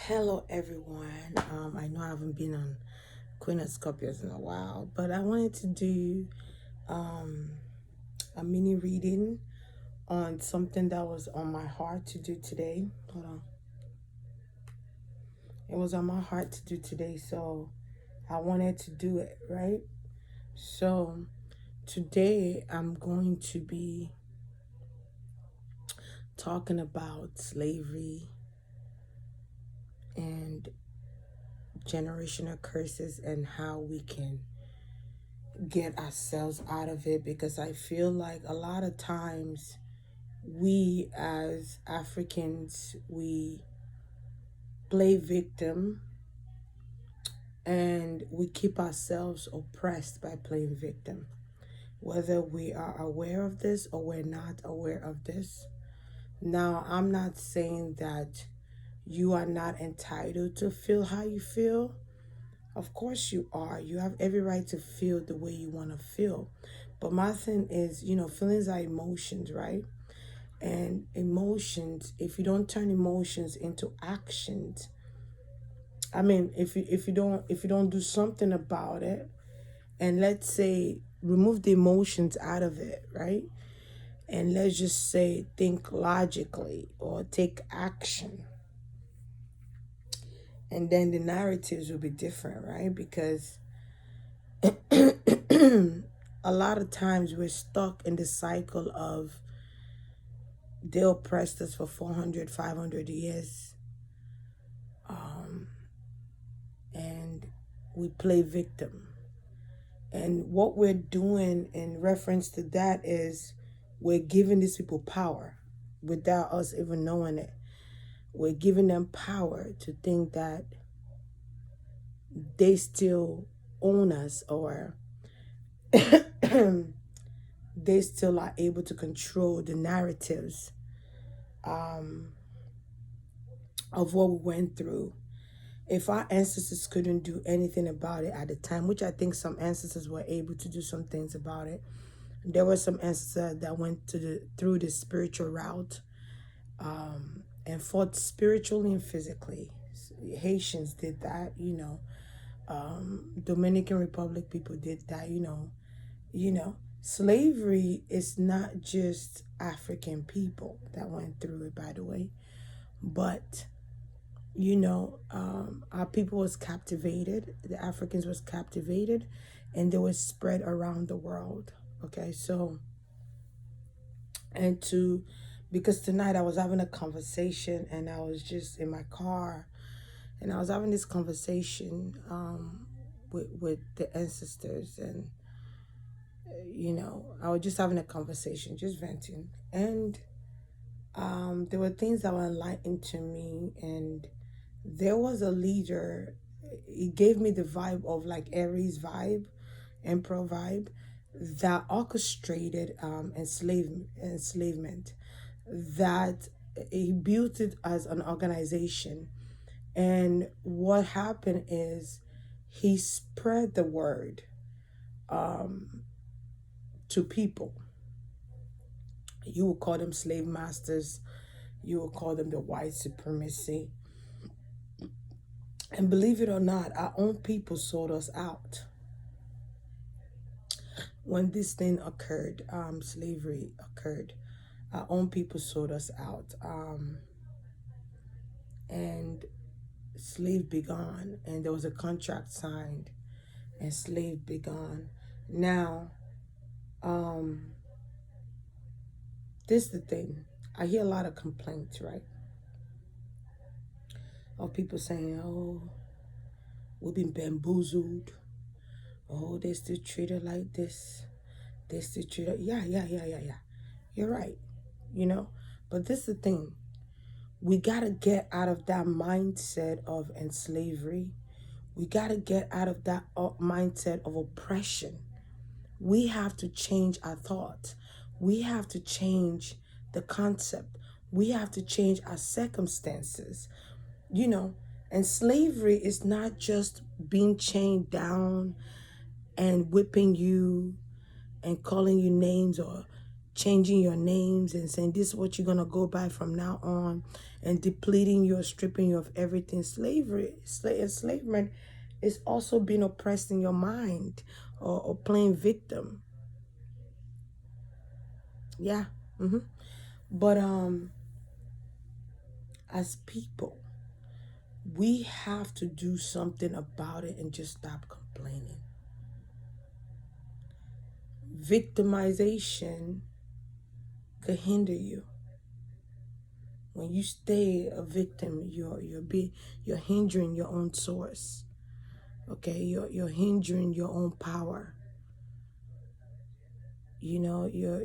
Hello, everyone. I know I haven't been on Queen of Scorpions in a while, but I wanted to do um, a mini reading on something that was on my heart to do today. Hold on. It was on my heart to do today, so I wanted to do it, right? So today I'm going to be talking about slavery and generational curses and how we can get ourselves out of it, because I feel like a lot of times we as Africans, we play victim and we keep ourselves oppressed by playing victim, whether we are aware of this or we're not aware of this. Now, I'm not saying that you are not entitled to feel how you feel. Of course you are. You have every right to feel the way you want to feel. But my thing is, feelings are emotions, right? And emotions, if you don't turn emotions into actions, I mean, if you don't do something about it, and let's say remove the emotions out of it, right? And let's just say think logically or take action. And then the narratives will be different, right? Because a lot of times we're stuck in the cycle of they oppressed us for 400, 500 years. And we play victim. And what we're doing in reference to that is we're giving these people power without us even knowing it. We're giving them power to think that they still own us, or they still are able to control the narratives of what we went through. If our ancestors couldn't do anything about it at the time, which I think some ancestors were able to do some things about it, there were some ancestors that went through the spiritual route, and fought spiritually and physically. Haitians did that, Dominican Republic people did that, Slavery is not just African people that went through it, by the way, but our people was captivated, the Africans was captivated, and they were spread around the world. Okay, so and to because tonight I was having a conversation, and I was just in my car, and I was having this conversation with the ancestors, and I was just having a conversation, just venting, and there were things that were enlightened to me, and there was a leader. He gave me the vibe of like Aries vibe, Emperor vibe, that orchestrated enslavement. That he built it as an organization, and what happened is he spread the word to people. You will call them slave masters. You will call them the white supremacy. And believe it or not, our own people sold us out. When this thing occurred, slavery occurred, our own people sold us out. And slave begun, and there was a contract signed, and slave begun. Now, this is the thing. I hear a lot of complaints, right? Of people saying, oh, we've been bamboozled. Oh, they still treat her like this. They still treat her. Yeah. You're right, But this is the thing. We got to get out of that mindset of enslavery. We got to get out of that mindset of oppression. We have to change our thoughts. We have to change the concept. We have to change our circumstances. And slavery is not just being chained down and whipping you and calling you names, or changing your names and saying this is what you're going to go by from now on, and depleting you, stripping you of everything. Enslavement is also being oppressed in your mind, or playing victim. Yeah. But as people, we have to do something about it and just stop complaining. Victimization could hinder you. When you stay a victim, you're hindering your own source. Okay, you're hindering your own power. You know, you're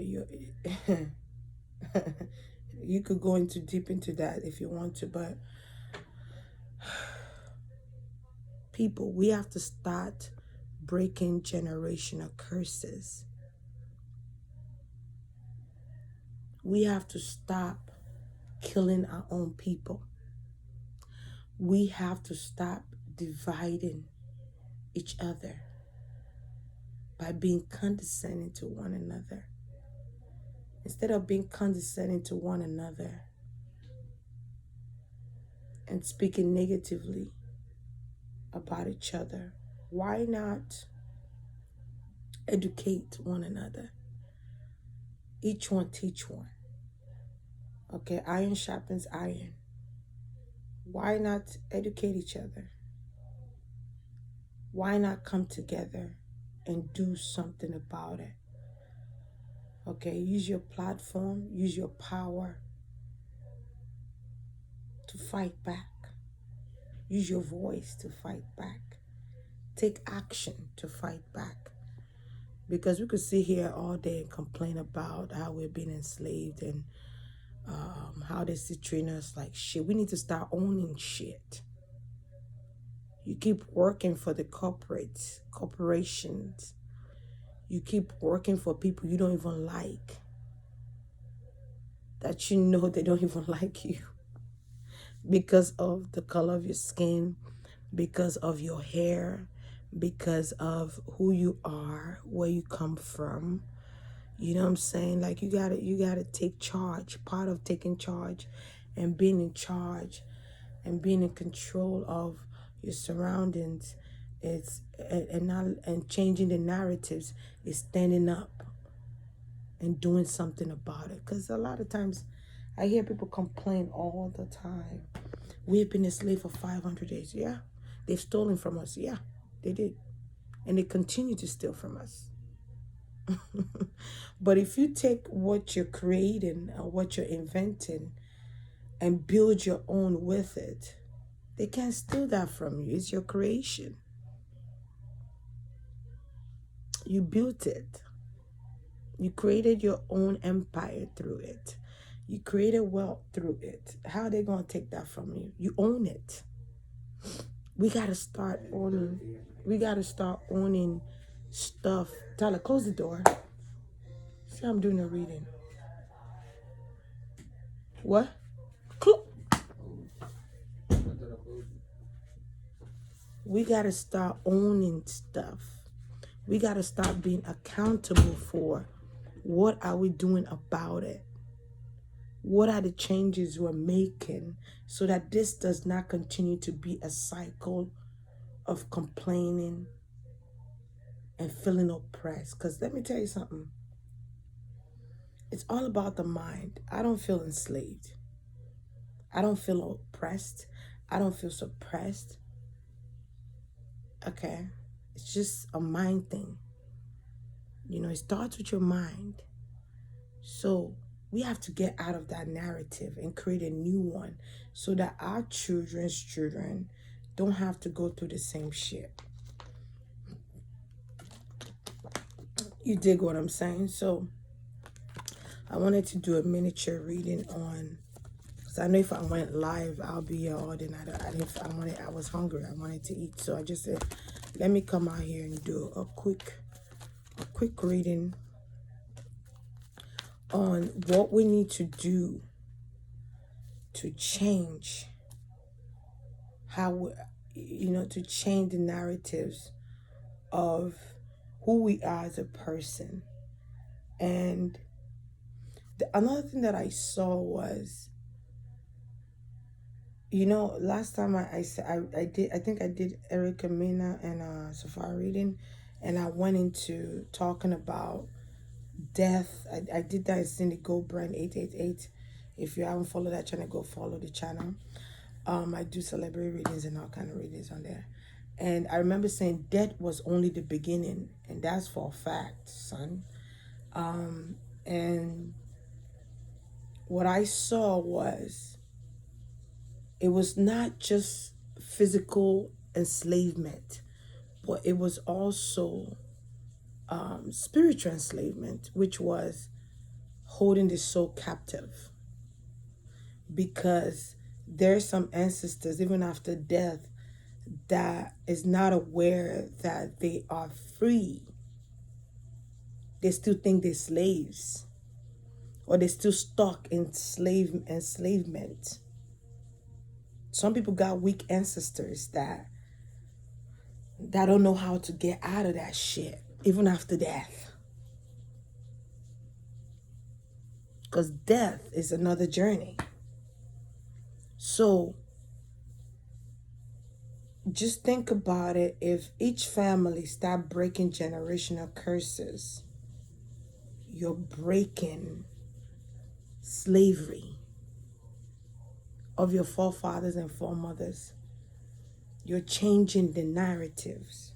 you could go into deep into that if you want to, but people, we have to start breaking generational curses. We have to stop killing our own people. We have to stop dividing each other by being condescending to one another. Instead of being condescending to one another and speaking negatively about each other, why not educate one another? Each one teach one. Okay, iron sharpens iron. Why not educate each other? Why not come together and do something about it? Okay, use your platform, use your power to fight back. Use your voice to fight back. Take action to fight back. Because we could sit here all day and complain about how we're being enslaved and how they see treating us like shit. We need to start owning shit. You keep working for the corporations. You keep working for people you don't even like, that you know they don't even like you because of the color of your skin, because of your hair, because of who you are, where you come from. You know what I'm saying? Like you gotta take charge. Part of taking charge and being in charge and being in control of your surroundings is and changing the narratives is standing up and doing something about it. Because a lot of times I hear people complain all the time. We've been enslaved for 500 days. Yeah. They've stolen from us. Yeah, they did. And they continue to steal from us. But if you take what you're creating or what you're inventing and build your own with it, they can't steal that from you. It's your creation. You built it. You created your own empire through it. You created wealth through it. How are they going to take that from you? You own it. We got to start owning. We got to start owning stuff. Tyler, close the door. See, I'm doing a reading. What? We got to start owning stuff. We got to start being accountable for what are we doing about it. What are the changes we're making so that this does not continue to be a cycle of complaining and feeling oppressed? Because let me tell you something. It's all about the mind. I don't feel enslaved. I don't feel oppressed. I don't feel suppressed. Okay? It's just a mind thing. You know, it starts with your mind. So we have to get out of that narrative and create a new one so that our children's children don't have to go through the same shit. You dig what I'm saying? So I wanted to do a miniature reading on, because I know if I went live, I'll be here all day night. I was hungry. I wanted to eat. So I just said, let me come out here and do a quick reading on what we need to do to change to change the narratives of who we are as a person, and Another thing that I saw was, last time I did, I think I did Erica Mena and Safari reading, and I went into talking about death. I did that in Cindy Goldbrand 888. If you haven't followed that channel, go follow the channel. I do celebrity readings and all kind of readings on there. And I remember saying death was only the beginning, and that's for a fact, son. And what I saw was, it was not just physical enslavement, but it was also spiritual enslavement, which was holding the soul captive. Because there's some ancestors, even after death, that is not aware that they are free. They still think they're slaves, or they're still stuck in enslavement. Some people got weak ancestors that don't know how to get out of that shit, even after death. Because death is another journey. So just think about it. If each family start breaking generational curses, you're breaking slavery of your forefathers and foremothers. You're changing the narratives.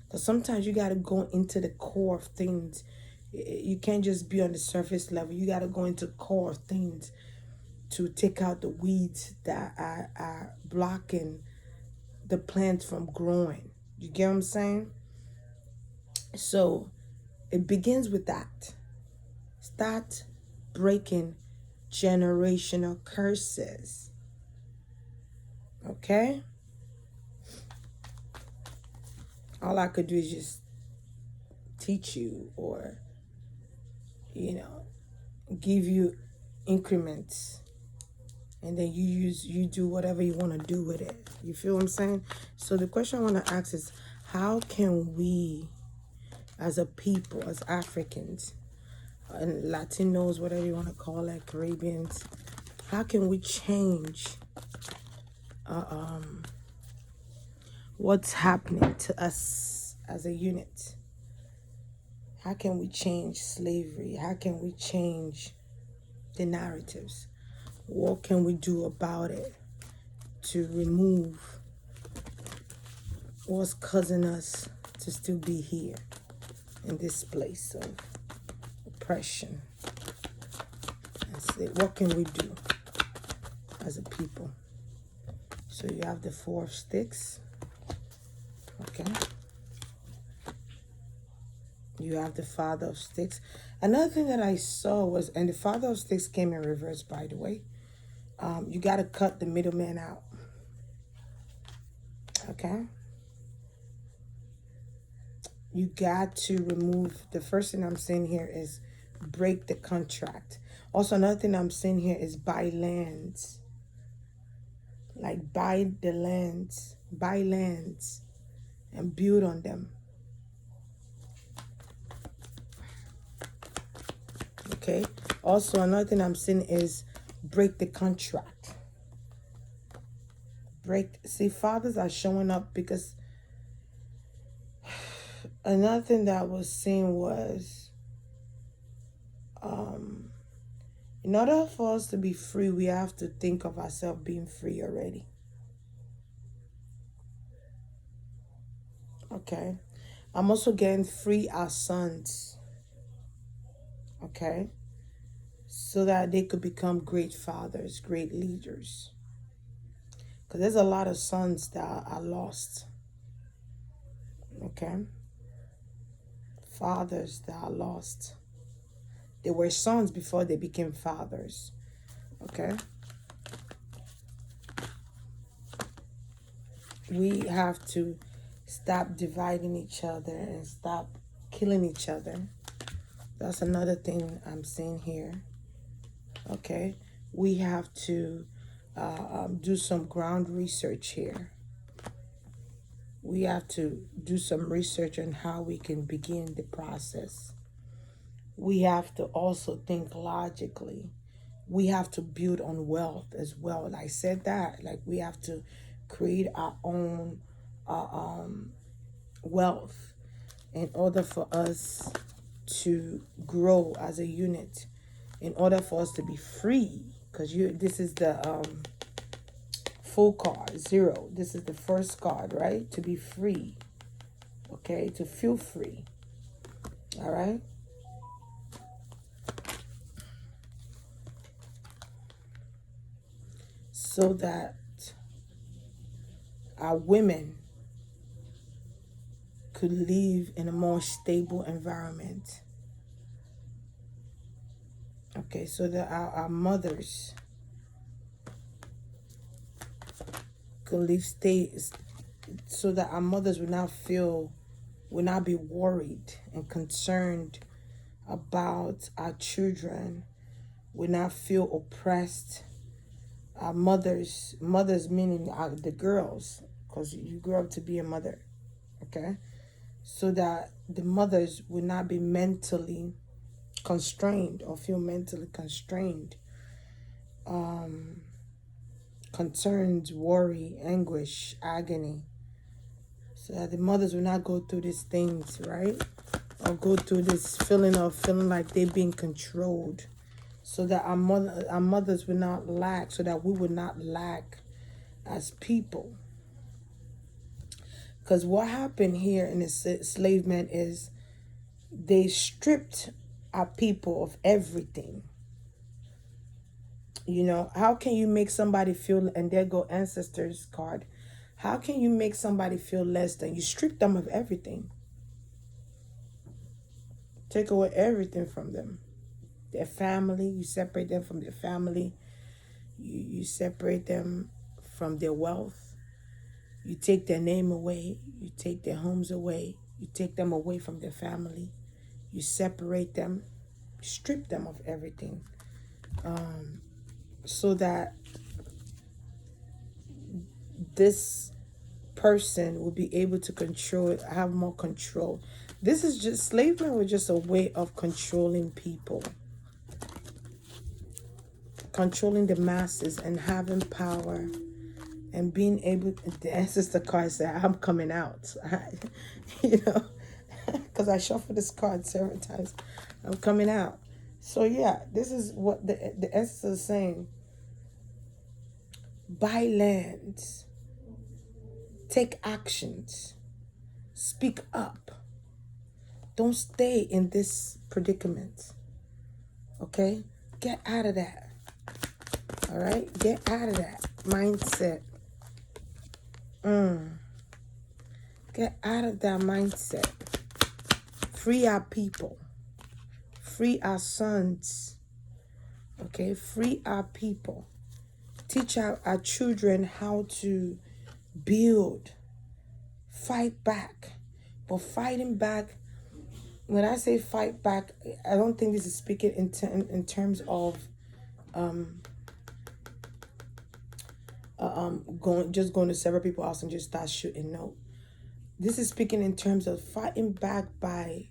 Because sometimes you got to go into the core of things. You can't just be on the surface level. You got to go into the core of things to take out the weeds that are blocking the plants from growing. You get what I'm saying? So it begins with that. Start breaking generational curses. Okay? All I could do is just teach you, or, give you increments, and then you do whatever you want to do with it. You feel what I'm saying? So the question I want to ask is, how can we as a people, as Africans and Latinos, whatever you want to call it, Caribbeans, how can we change what's happening to us as a unit? How can we change slavery? How can we change the narratives? What can we do about it to remove what's causing us to still be here in this place of oppression? And say, what can we do as a people? So you have the Four of Sticks. Okay. You have the Father of Sticks. Another thing that I saw was, and the Father of Sticks came in reverse, by the way. You got to cut the middleman out. Okay. You got to remove, the first thing I'm saying here is break the contract. Also, another thing I'm saying here is buy lands. Like buy lands and build on them. Okay. Also, another thing I'm saying is break the contract. See, fathers are showing up because another thing that I was seeing was, in order for us to be free, we have to think of ourselves being free already. Okay. I'm also getting free our sons. Okay. So that they could become great fathers, great leaders. Because there's a lot of sons that are lost. Okay. Fathers that are lost. They were sons before they became fathers. Okay. We have to stop dividing each other and stop killing each other. That's another thing I'm seeing here. Okay. We have to do some ground research here. We have to do some research on how we can begin the process we have to also think logically. We have to build on wealth as well. Like I said that, like we have to create our own wealth in order for us to grow as a unit, in order for us to be free. Because this is the full card, zero. This is the first card, right? To be free, okay? To feel free, all right? So that our women could live in a more stable environment. Okay, so that our mothers could live so that our mothers will not be worried and concerned about our children, will not feel oppressed. Our mothers meaning the girls, because you grow up to be a mother, okay? So that the mothers will not be mentally constrained or feel mentally constrained, concerns, worry, anguish, agony. So that the mothers will not go through these things, right? Or go through this feeling like they're being controlled. So that our mothers will not lack, so that we would not lack as people. Because what happened here in this enslavement is they stripped our people of everything. You know, how can you make somebody feel, and there go ancestors card, how can you make somebody feel less than? You strip them of everything. Take away everything from them. Their family, you separate them from their family. You separate them from their wealth. You take their name away. You take their homes away. You take them away from their family. You separate them, strip them of everything, so that this person will be able to have more control. This is just, slavery was just a way of controlling people, controlling the masses and having power and being able, the ancestor card said, I'm coming out. You know, because I shuffled this card several times. I'm coming out. So yeah, this is what the ancestor is saying. Buy lands. Take actions. Speak up. Don't stay in this predicament. Okay? Get out of that. All right? Get out of that mindset. Get out of that mindset. Free our people. Free our sons. Okay? Free our people. Teach our children how to build. Fight back. But fighting back, when I say fight back, I don't think this is speaking in terms of going to several people's house and just start shooting. No, this is speaking in terms of fighting back by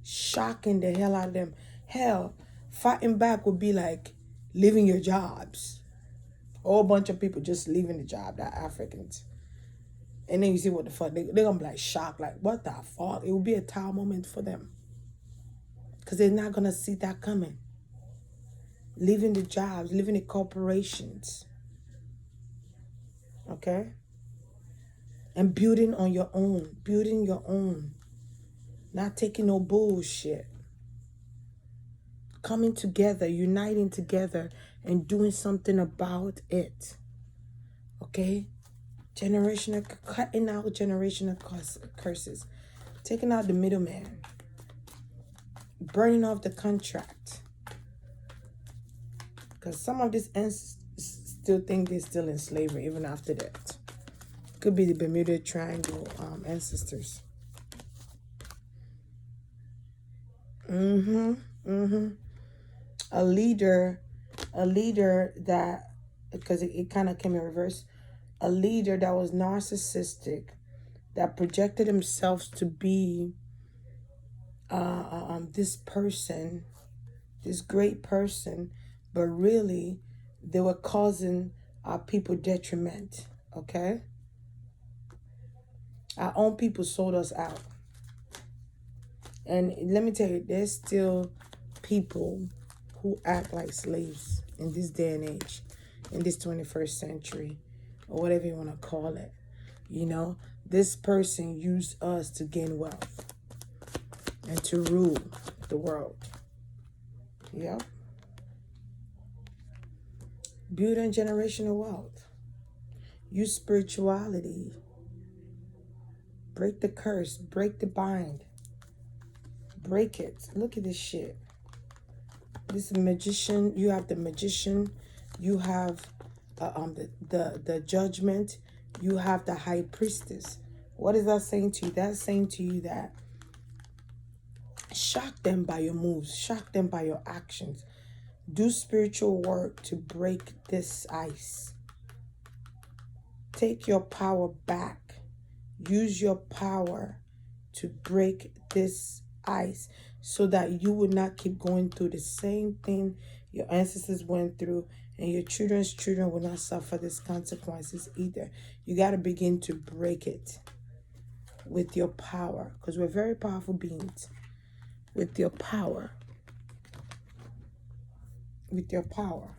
shocking the hell out of them. Hell, fighting back would be like leaving your jobs. A whole bunch of people just leaving the job, that Africans. And then you see what the fuck, they're gonna be like shocked, like what the fuck? It will be a tower moment for them. Because they're not gonna see that coming. Leaving the jobs, leaving the corporations. Okay? And building on your own. Building your own. Not taking no bullshit. Coming together, uniting together, and doing something about it. Okay? Cutting out generational curses. Taking out the middleman. Burning off the contract. Because some of these still think they're still in slavery even after that. Could be the Bermuda Triangle ancestors. A leader that, because it kind of came in reverse, a leader that was narcissistic, that projected himself to be this person, this great person, but really they were causing our people detriment. Okay, our own people sold us out, and let me tell you, there's still people who act like slaves in this day and age, in this 21st century, or whatever you want to call it. You know, this person used us to gain wealth and to rule the world. Yep. Building generational wealth. Use spirituality. Break the curse. Break the bind. Break it. Look at this shit. This magician. You have the magician. You have the judgment. You have the high priestess. What is that saying to you? That's saying to you that shock them by your moves. Shock them by your actions. Do spiritual work to break this ice. Take your power back. Use your power to break this ice so that you will not keep going through the same thing your ancestors went through, and your children's children will not suffer these consequences either. You got to begin to break it with your power, because we're very powerful beings. With your power. With your power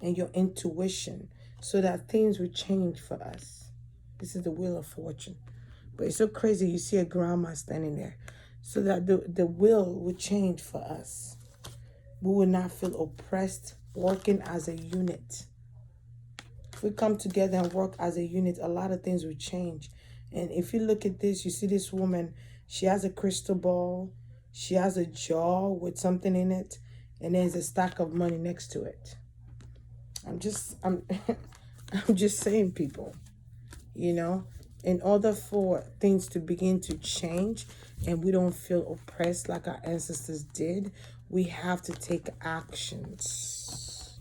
and your intuition, so that things will change for us. This is the wheel of fortune. But it's so crazy. You see a grandma standing there. So that the will will change for us. We will not feel oppressed working as a unit. If we come together and work as a unit, a lot of things will change. And if you look at this, you see this woman, she has a crystal ball. She has a jar with something in it. And there's a stack of money next to it. I'm just saying, people, you know, in order for things to begin to change and we don't feel oppressed like our ancestors did, we have to take actions.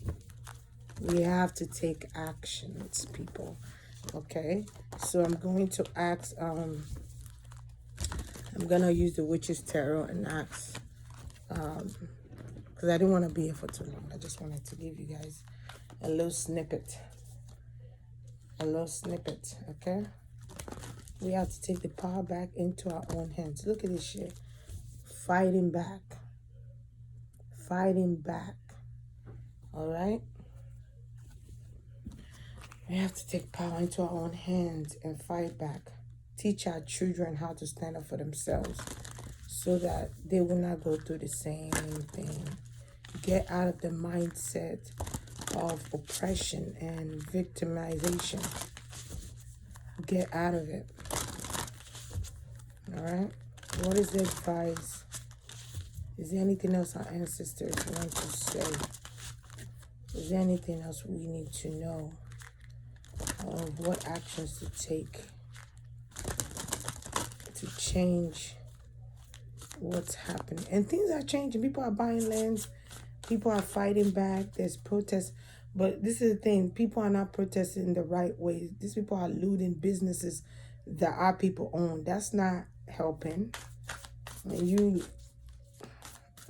We have to take actions, people. Okay, so I'm going to ask, I'm going to use the Witch's Tarot and ask, because I didn't want to be here for too long. I just wanted to give you guys a little snippet. A little snippet, okay? We have to take the power back into our own hands. Look at this shit. Fighting back. Fighting back. All right? We have to take power into our own hands and fight back. Teach our children how to stand up for themselves so that they will not go through the same thing. Get out of the mindset of oppression and victimization. Get out of it. All right? What is the advice? Is there anything else our ancestors want to say? Is there anything else we need to know of what actions to take to change what's happening? And things are changing. People are buying lands. People are fighting back. There's protests. But this is the thing. People are not protesting in the right way. These people are looting businesses that our people own. That's not helping. And you...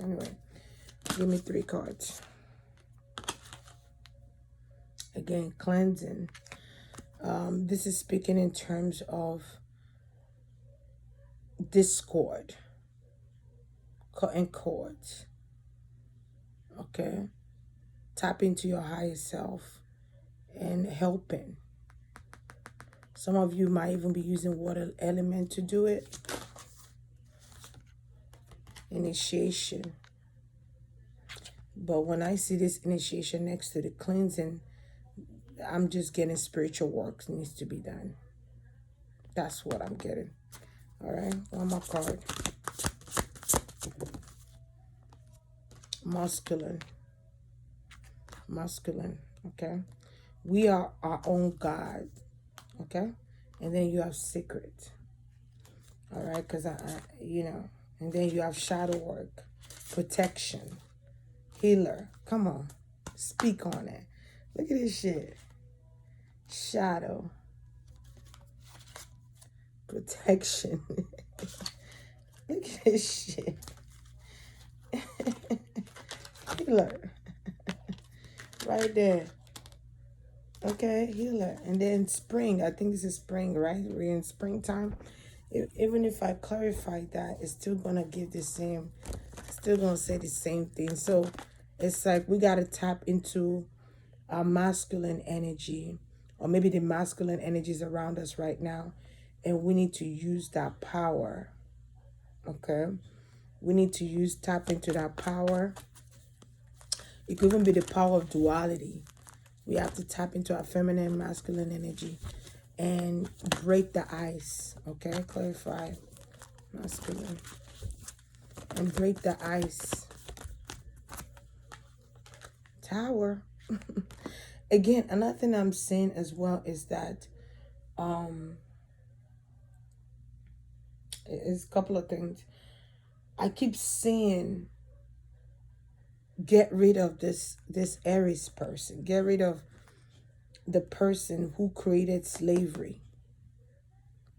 Anyway, give me 3 cards. Again, cleansing. This is speaking in terms of discord and cords. Okay? Tap into your higher self and helping. Some of you might even be using water element to do it. Initiation. But when I see this initiation next to the cleansing, I'm just getting spiritual work needs to be done. That's what I'm getting. All right, one more card. Masculine. Masculine, okay? We are our own God, okay? And then you have secret. All right, because you know, and then you have shadow work, protection, healer. Come on, speak on it. Look at this shit. Shadow, protection. Look at this shit. Healer. Right there. Okay, healer. And then spring. I think this is spring, right? We're in springtime. Even if I clarify that, it's still going to give the same, still going to say the same thing. So it's like we got to tap into our masculine energy, or maybe the masculine energies around us right now. And we need to use that power. Okay? We need to tap into that power. It could even be the power of duality. We have to tap into our feminine and masculine energy and break the ice. Okay, clarify masculine and break the ice. Tower. Again, another thing I'm saying as well is that is a couple of things. I keep saying get rid of this Aries person. Get rid of the person who created slavery.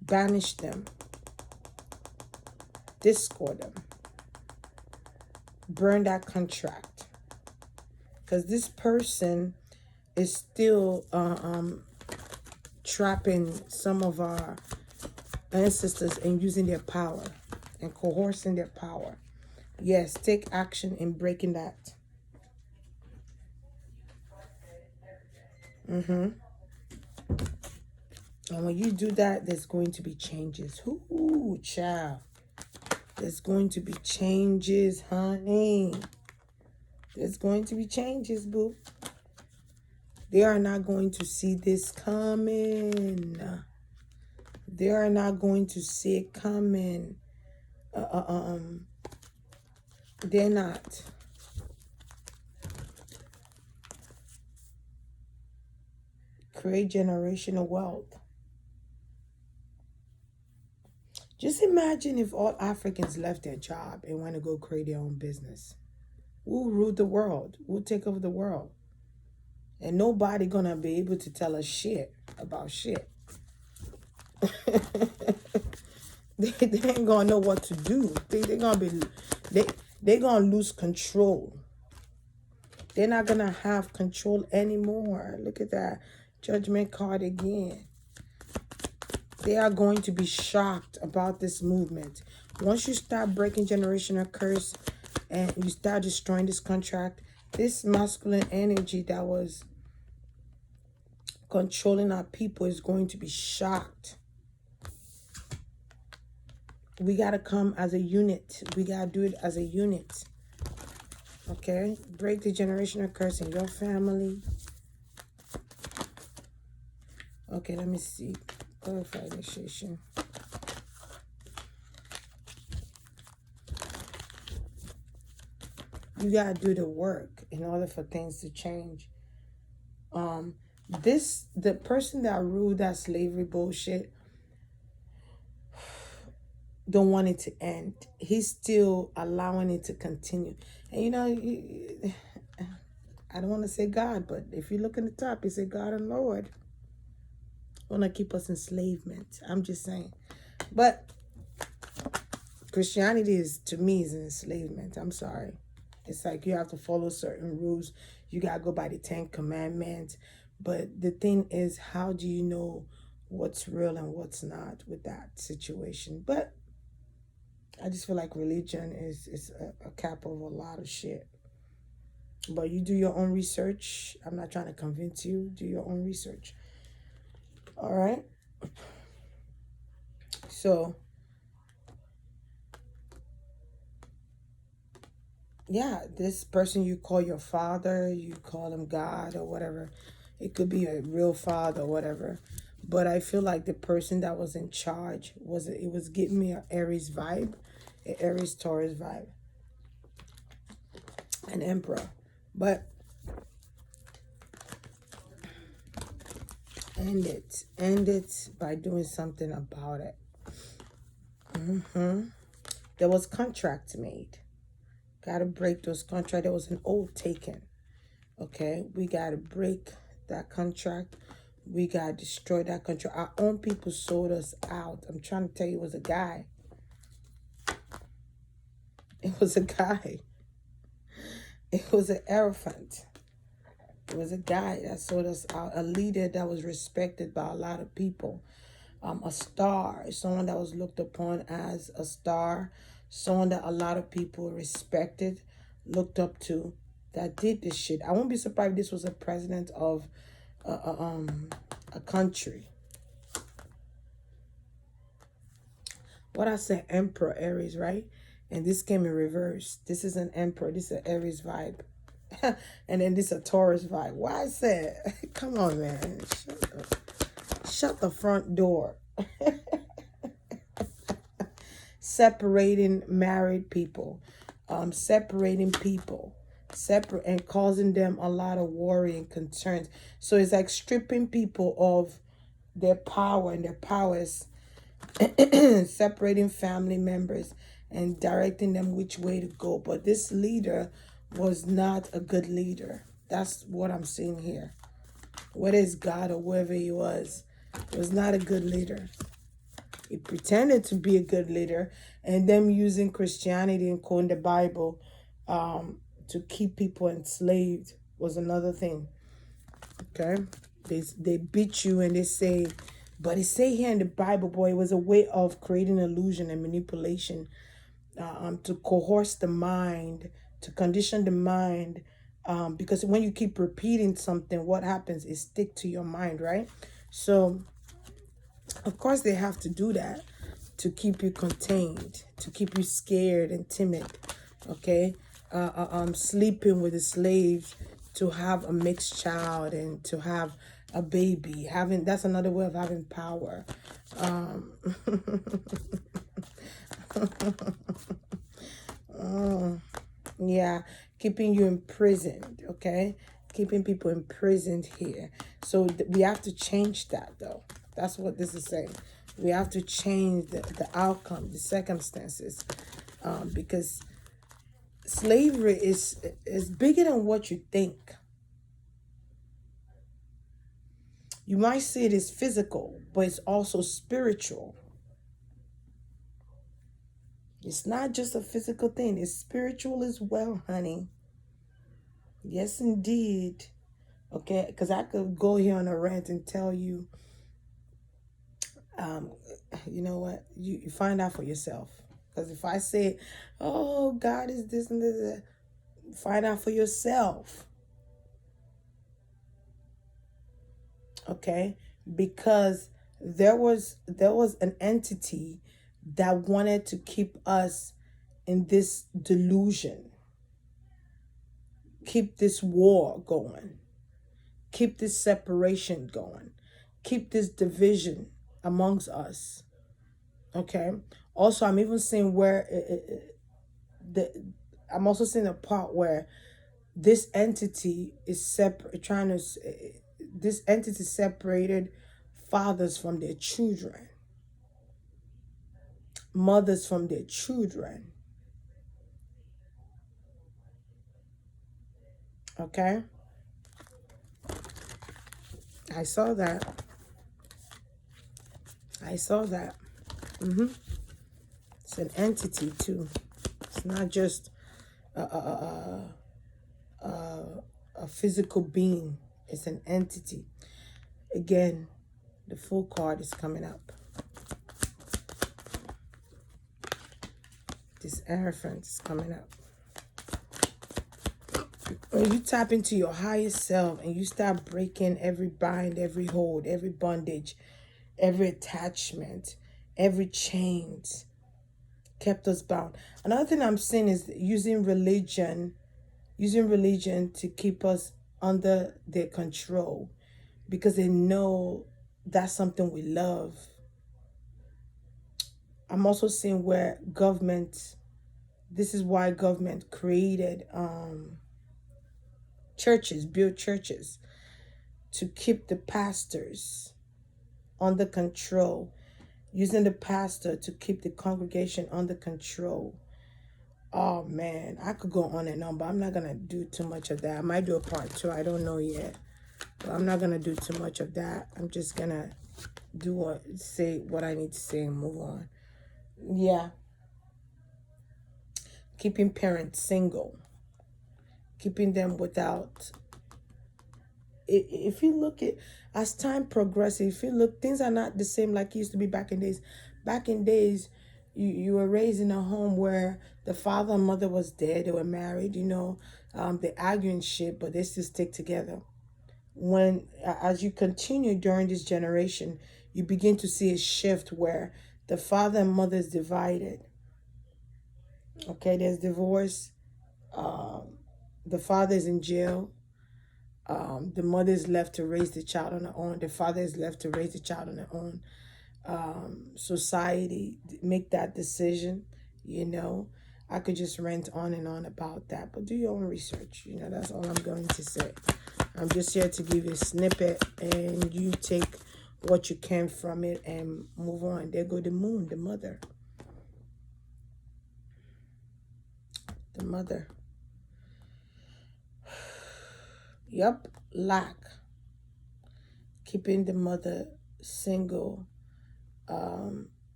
Banish them. Discord them. Burn that contract. Because this person is still trapping some of our ancestors and using their power and coercing their power. Yes, take action in breaking that. And when you do that, there's going to be changes. Ooh, child. There's going to be changes, honey. There's going to be changes, boo. They are not going to see this coming. They are not going to see it coming. They're not. Create generational wealth. Just imagine if all Africans left their job and went to go create their own business. We'll rule the world. We'll take over the world. And nobody gonna be able to tell us shit about shit. they ain't gonna know what to do. They're gonna be they're gonna lose control. They're not gonna have control anymore. Look at that judgment card again. They are going to be shocked about this movement. Once you start breaking generational curse and you start destroying this contract, this masculine energy that was controlling our people is going to be shocked. We got to come as a unit. We got to do it as a unit. Okay? Break the generational curse in your family. Okay, let me see. Clarify initiation. You got to do the work in order for things to change. The person that ruled that slavery bullshit don't want it to end. He's still allowing it to continue. And you know, I don't want to say God, but if you look in the top, it say God and Lord want to keep us in enslavement. I'm just saying. But Christianity is, to me, is an enslavement. I'm sorry. It's like you have to follow certain rules. You got to go by the 10 commandments. But the thing is, how do you know what's real and what's not with that situation? But I just feel like religion is a cap of a lot of shit. But you do your own research. I'm not trying to convince you. Do your own research. All right? So, yeah, this person you call your father, you call him God or whatever. It could be a real father or whatever. But I feel like the person that was in charge it was giving me an Aries vibe, an Aries Taurus vibe, an emperor. But end it by doing something about it. There was contracts made. Gotta break those contracts. There was an oath taken. Okay, we gotta break that contract. We gotta destroy that contract. Our own people sold us out. I'm trying to tell you, it was a guy. It was a guy. It was an elephant. It was a guy that sort of a leader that was respected by a lot of people. A star, someone that was looked upon as a star, someone that a lot of people respected, looked up to, that did this shit. I won't be surprised if this was a president of a country. What I said, Emperor Aries, right? And this came in reverse. This is an Emperor. This is an Aries vibe. And then this is a Taurus vibe. Why I said, come on, man. Shut the front door. Separating married people. Separating people. Separate and causing them a lot of worry and concerns. So it's like stripping people of their power, and their powers, separating family members and directing them which way to go. But this leader was not a good leader. That's what I'm seeing here. Whether it's God or whoever he was not a good leader. He pretended to be a good leader, and them using Christianity and quoting the Bible to keep people enslaved was another thing. Okay, they beat you and they say, but it say here in the Bible, boy, it was a way of creating illusion and manipulation, to coerce the mind, to condition the mind, because when you keep repeating something, what happens is stick to your mind, right? So of course they have to do that to keep you contained, to keep you scared and timid. Okay, sleeping with the slaves to have a mixed child and to have a baby. That's another way of having power. Yeah, keeping you imprisoned. Okay, keeping people imprisoned here. So we have to change that, though. That's what this is saying. We have to change the outcome, the circumstances, because slavery is bigger than what you think. You might see it as physical, but it's also spiritual. It's not just a physical thing. It's spiritual as well, honey. Yes, indeed. Okay, because I could go here on a rant and tell you, you know what? You find out for yourself. Because if I say, oh, God is this and this, find out for yourself. Okay, because there was an entity that wanted to keep us in this delusion, keep this war going, keep this separation going, keep this division amongst us. Okay, also I'm even seeing where I'm also seeing a part where this entity is this entity separated fathers from their children, mothers from their children. Okay, I saw that. It's an entity too. It's not just a physical being. It's an entity. Again, the full card is coming up. This elephant is coming up. When you tap into your higher self and you start breaking every bind, every hold, every bondage, every attachment, every chains kept us bound. Another thing I'm seeing is using religion to keep us under their control, because they know that's something we love. I'm also seeing where this is why government created built churches, to keep the pastors under control, using the pastor to keep the congregation under control. Oh man, I could go on and on, but I'm not gonna do too much of that. I might do a part 2, I don't know yet, but I'm not gonna do too much of that. I'm just gonna say what I need to say and move on. Yeah, keeping parents single, keeping them without. If you look at, as time progresses, if you look, things are not the same like it used to be back in days. Back in days, you were raised in a home where the father and mother was dead, they were married, they argue and shit, but they still stick together. When as you continue during this generation, you begin to see a shift where the father and mother is divided. Okay, there's divorce. The father is in jail. The mother is left to raise the child on her own. The father is left to raise the child on their own. Society make that decision. I could just rant on and on about that, but do your own research. That's all I'm going to say. I'm just here to give you a snippet, and you take what you can from it and move on. There go the moon, the mother. The mother. Yup, lack. Keeping the mother single.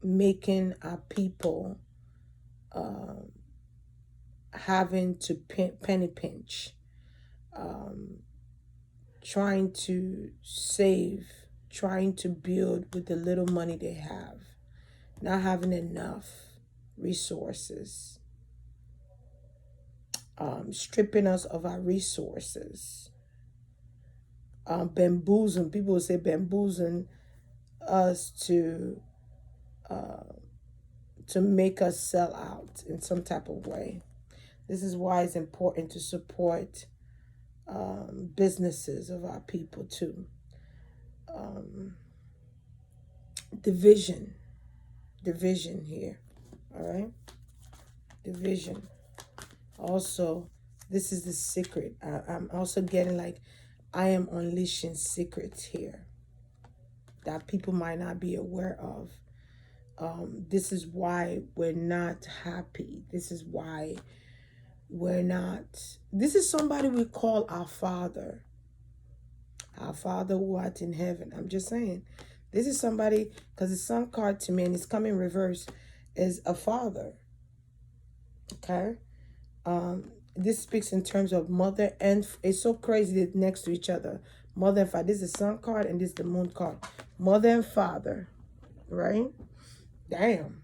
Making our people having to penny pinch. Trying to save, trying to build with the little money they have, not having enough resources, stripping us of our resources, bamboozling. People will say bamboozling us to make us sell out in some type of way. This is why it's important to support businesses of our people too. Division here. All right, division. Also, this is the secret. I'm also getting like, I am unleashing secrets here that people might not be aware of. This is why we're not happy. This is why we're not. This is somebody we call our Father. Our Father who art in heaven. I'm just saying. This is somebody, because the sun card to me, and it's coming reverse, is a father. Okay? This speaks in terms of mother, and it's so crazy that next to each other. Mother and father. This is the sun card and this is the moon card. Mother and father. Right? Damn.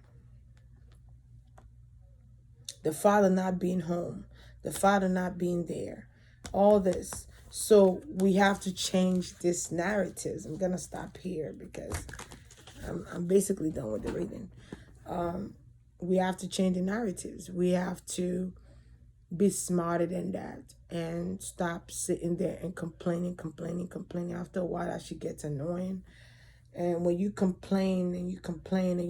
The father not being home. The father not being there. All this. So we have to change this narrative. I'm going to stop here because I'm basically done with the reading. We have to change the narratives. We have to be smarter than that and stop sitting there and complaining. After a while, that shit gets annoying. And when you complain and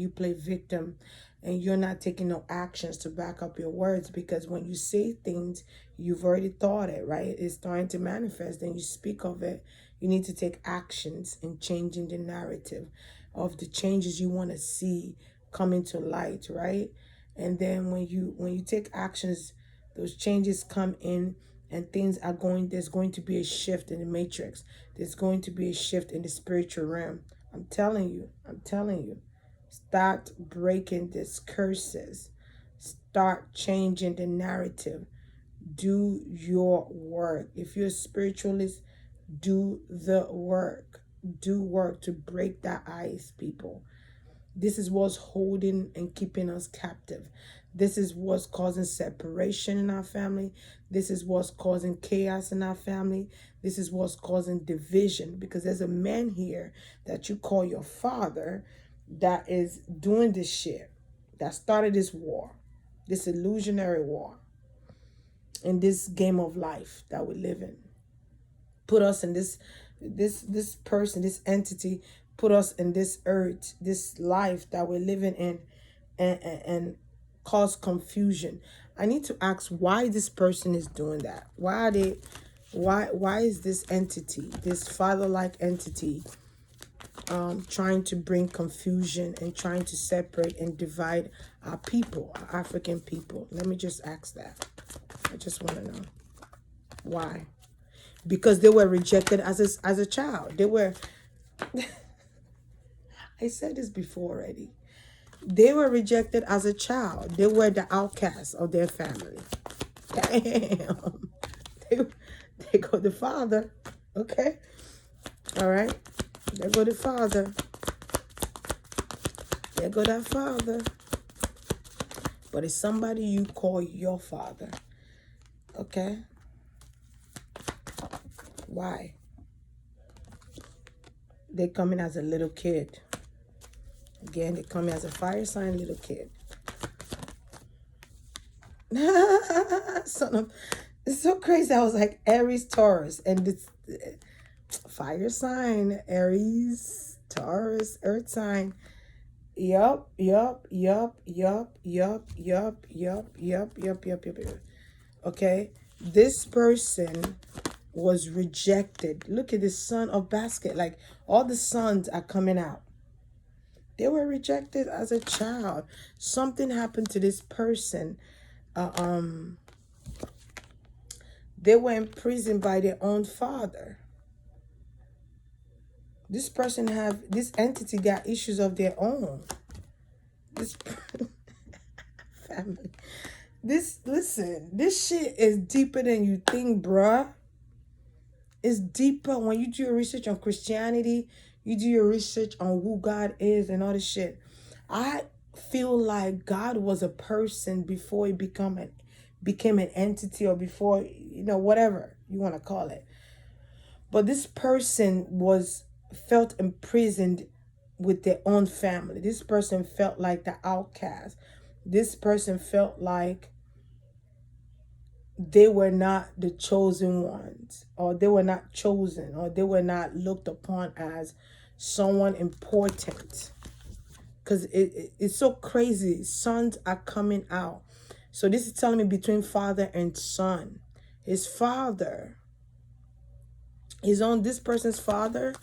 you play victim, and you're not taking no actions to back up your words, because when you say things, you've already thought it, right? It's starting to manifest, and you speak of it. You need to take actions in changing the narrative of the changes you want to see coming to light, right? And then when you take actions, those changes come in, and things are going. There's going to be a shift in the matrix. There's going to be a shift in the spiritual realm. I'm telling you. Start breaking these curses. Start changing the narrative. Do your work. If you're a spiritualist, do the work. Do work to break that ice, people. This is what's holding and keeping us captive. This is what's causing separation in our family. This is what's causing chaos in our family. This is what's causing division, because there's a man here that you call your father that is doing this shit, that started this war, this illusionary war, in this game of life that we live in. Put us in this person, this entity, put us in this earth, this life that we're living in, and cause confusion. I need to ask why this person is doing that. Why is this entity, this father-like entity, trying to bring confusion and trying to separate and divide our people, our African people? Let me just ask that. I just want to know why. Because they were rejected as a child. They were. I said this before already. They were rejected as a child. They were the outcasts of their family. Damn. They, they go the father. Okay. All right. There go the father. There go that father. But it's somebody you call your father. Okay. Why? They come in as a little kid. Again, they come in as a fire sign little kid. Son of, it's so crazy. I was like Aries, Taurus, and this fire sign, Aries, Taurus, earth sign. Yup. Okay, this person was rejected. Look at the son of basket. Like all the sons are coming out. They were rejected as a child. Something happened to this person. They were imprisoned by their own father. This person this entity got issues of their own. This family. Listen, this shit is deeper than you think, bruh. It's deeper. When you do your research on Christianity, you do your research on who God is and all this shit. I feel like God was a person before he became an entity, or before, whatever you want to call it. But this person felt imprisoned with their own family. This person felt like the outcast. This person felt like they were not the chosen ones, or they were not chosen, or they were not looked upon as someone important. Because it's so crazy. Sons are coming out. So this is telling me between father and son. His father, this person's father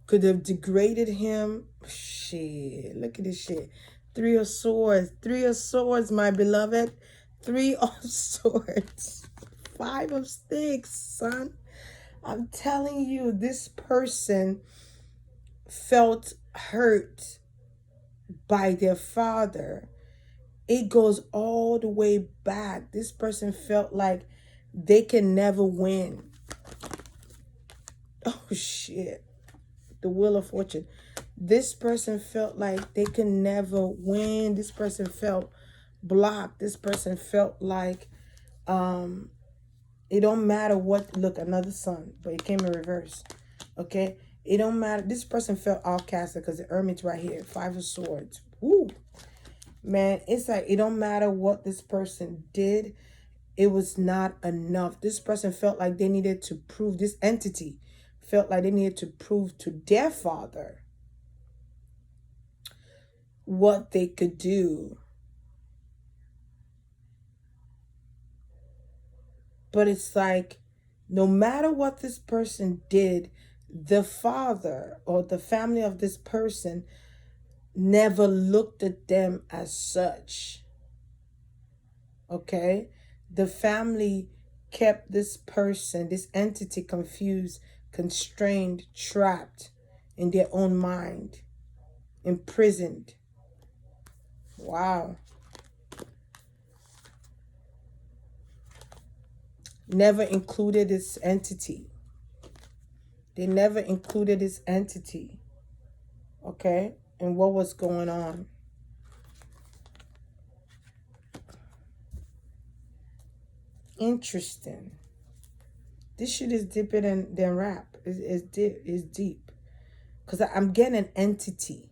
could have degraded him. Shit, look at this shit. 3 of swords. 3 of swords, my beloved. 3 of swords. 5 of sticks, son. I'm telling you, this person felt hurt by their father. It goes all the way back. This person felt like they can never win. Oh, shit. The Wheel of Fortune. This person felt like they can never win. This person felt blocked. This person felt like it don't matter what. Look, another sun, but it came in reverse. Okay, it don't matter. This person felt outcasted because the Hermit's right here. 5 of Swords. Woo, man, it's like it don't matter what this person did. It was not enough. This person felt like they needed to prove. This entity felt like they needed to prove to their father what they could do. But it's like, no matter what this person did, the father or the family of this person never looked at them as such. Okay? The family kept this person, this entity, confused, constrained, trapped in their own mind, imprisoned. Wow. Never included this entity. They never included this entity. Okay? And what was going on. Interesting. This shit is deeper than rap. It's deep. Because I'm getting an entity.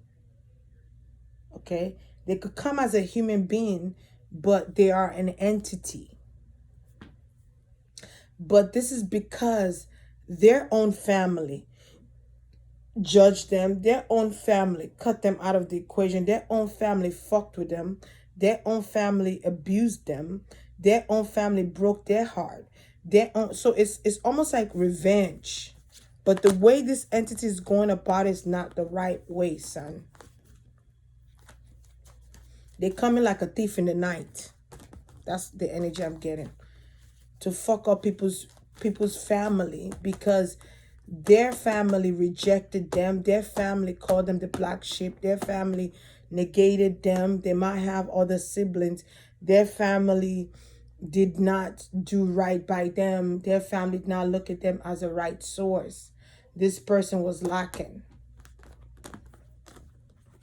Okay? They could come as a human being, but they are an entity. But this is because their own family judged them. Their own family cut them out of the equation. Their own family fucked with them. Their own family abused them. Their own family broke their heart. So it's almost like revenge. But the way this entity is going about is not the right way, son. They come in like a thief in the night. That's the energy I'm getting. To fuck up people's family because their family rejected them. Their family called them the black sheep. Their family negated them. They might have other siblings. Their family did not do right by them. Their family did not look at them as a right source. This person was lacking.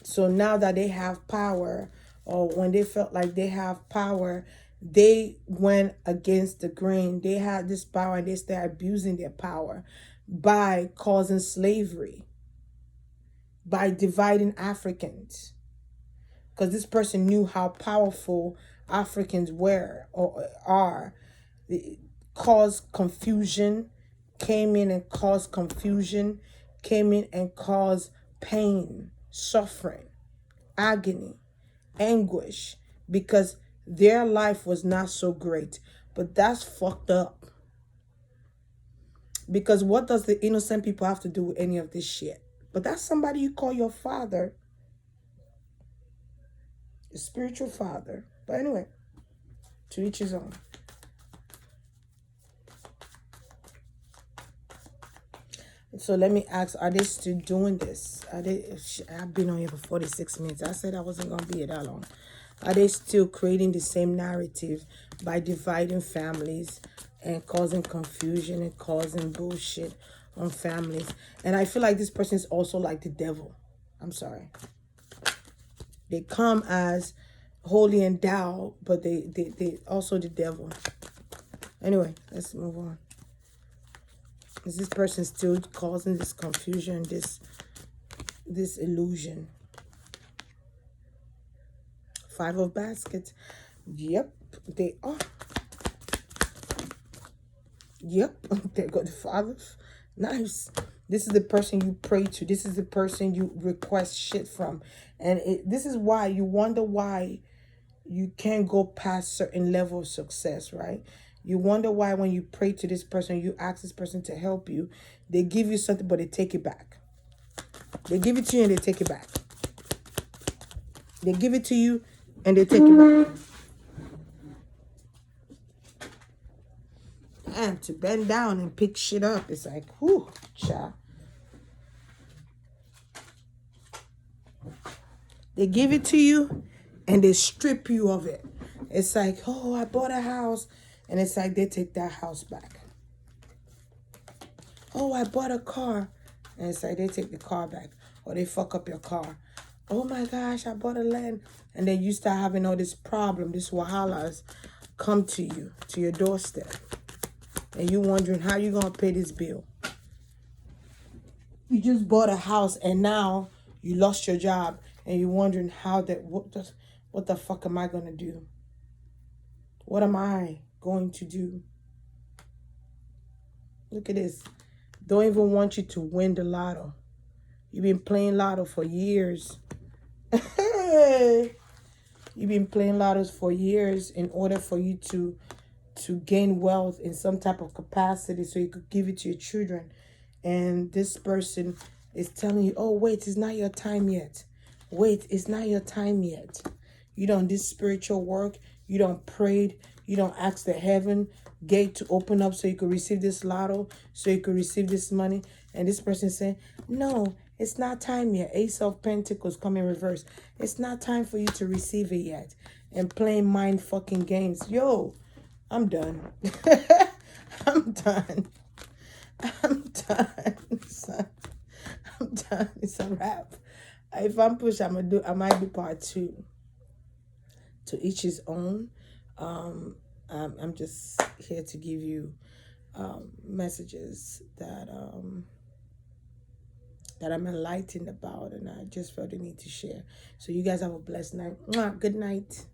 So now that they have power, or when they felt like they have power, they went against the grain. They had this power and they started abusing their power by causing slavery, by dividing Africans. Because this person knew how powerful Africans were or are. It caused confusion, came in and caused confusion, came in and caused pain, suffering, agony, anguish, because their life was not so great. But that's fucked up. Because what does the innocent people have to do with any of this shit? But that's somebody you call your father, a spiritual father. But anyway, to each his own. So let me ask, are they still doing this? Are they? I've been on here for 46 minutes. I said I wasn't going to be here that long. Are they still creating the same narrative by dividing families and causing confusion and causing bullshit on families? And I feel like this person is also like the devil. I'm sorry. They come as holy and thou, but they also the devil. Anyway, let's move on. Is this person still causing this confusion, this illusion? Five of baskets. Yep, they are. Yep, there go the Father. Nice. This is the person you pray to. This is the person you request shit from. And this is why you wonder why you can't go past certain level of success, right? You wonder why when you pray to this person, you ask this person to help you, they give you something, but they take it back. They give it to you and they take it back. They give it to you and they take it back. And to bend down and pick shit up, it's like, whew, child. They give it to you and they strip you of it. It's like, oh, I bought a house. And it's like they take that house back. Oh, I bought a car. And it's like they take the car back. Or they fuck up your car. Oh my gosh, I bought a land. And then you start having all this problem, this wahalas come to you, to your doorstep. And you wondering how you going to pay this bill. You just bought a house and now you lost your job. And you're wondering how that, what the fuck am I going to do? What am I going to do? Look at this. Don't even want you to win the lotto. You've been playing lotto for years. You've been playing lottos for years in order for you to gain wealth in some type of capacity so you could give it to your children. And this person is telling you, oh, wait, it's not your time yet. Wait, it's not your time yet. You don't do spiritual work. You don't pray. You don't ask the heaven gate to open up so you could receive this lotto, so you could receive this money. And this person saying, no, it's not time yet. Ace of Pentacles come in reverse. It's not time for you to receive it yet. And playing mind fucking games. Yo, I'm done. I'm done. I'm done. Son. I'm done. It's a wrap. If I'm pushed, I might do part 2. To each his own. I'm just here to give you messages that I'm enlightened about, and I just felt the need to share. So you guys have a blessed night. Mwah, good night.